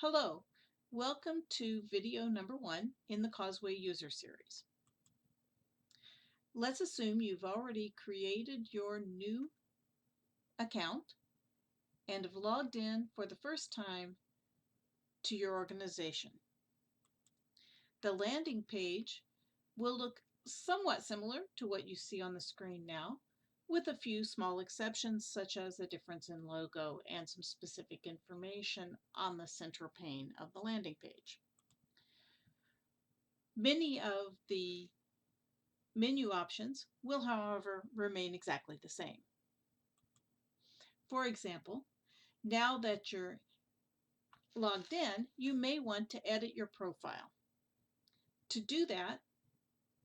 Hello, welcome to video number 1 in the Causeway user series. Let's assume you've already created your new account and have logged in for the first time to your organization. The landing page will look somewhat similar to what you see on the screen now, with a few small exceptions such as a difference in logo and some specific information on the center pane of the landing page. Many of the menu options will, however, remain exactly the same. For example, now that you're logged in, you may want to edit your profile. To do that,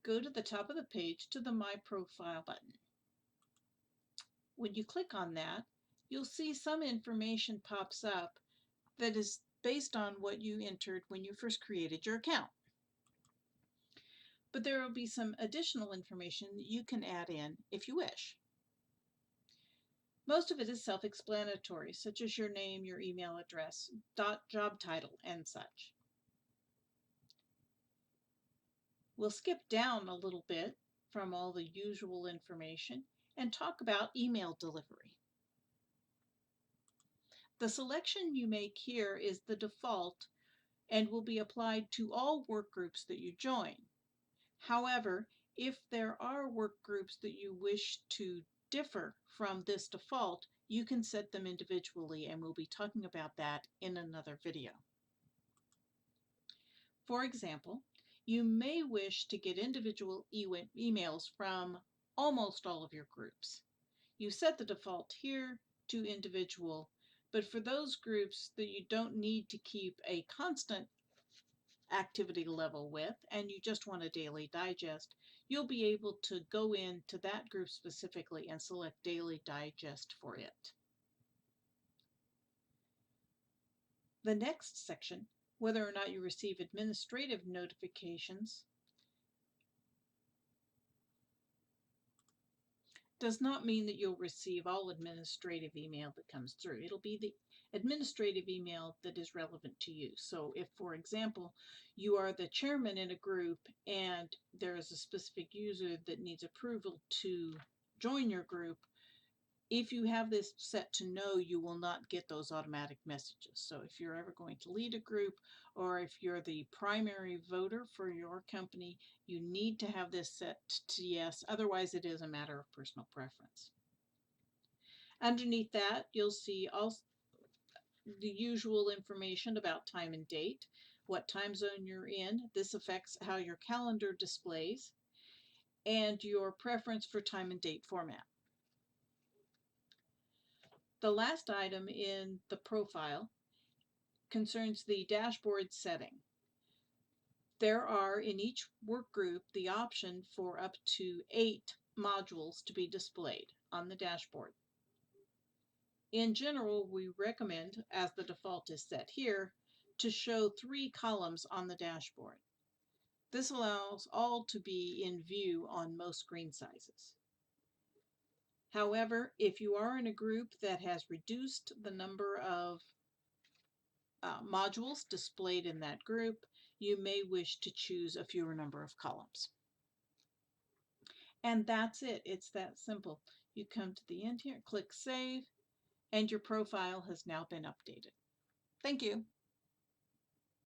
go to the top of the page to the My Profile button. When you click on that, you'll see some information pops up that is based on what you entered when you first created your account. But there will be some additional information that you can add in if you wish. Most of it is self-explanatory, such as your name, your email address, job title, and such. We'll skip down a little bit from all the usual information and talk about email delivery. The selection you make here is the default and will be applied to all work groups that you join. However, if there are work groups that you wish to differ from this default, you can set them individually, and we'll be talking about that in another video. For example, you may wish to get individual emails from almost all of your groups. You set the default here to individual, but for those groups that you don't need to keep a constant activity level with and you just want a daily digest, you'll be able to go into that group specifically and select daily digest for it. The next section, whether or not you receive administrative notifications, does not mean that you'll receive all administrative email that comes through. It'll be the administrative email that is relevant to you. So if, for example, you are the chairman in a group and there is a specific user that needs approval to join your group, if you have this set to no, you will not get those automatic messages. So if you're ever going to lead a group, or if you're the primary voter for your company, you need to have this set to yes, otherwise it is a matter of personal preference. Underneath that, you'll see also the usual information about time and date, what time zone you're in. This affects how your calendar displays, and your preference for time and date format. The last item in the profile concerns the dashboard setting. There are in each work group the option for up to 8 modules to be displayed on the dashboard. In general, we recommend, as the default is set here, to show 3 columns on the dashboard. This allows all to be in view on most screen sizes. However, if you are in a group that has reduced the number of modules displayed in that group, you may wish to choose a fewer number of columns. And that's it. It's that simple. You come to the end here, click Save, and your profile has now been updated. Thank you.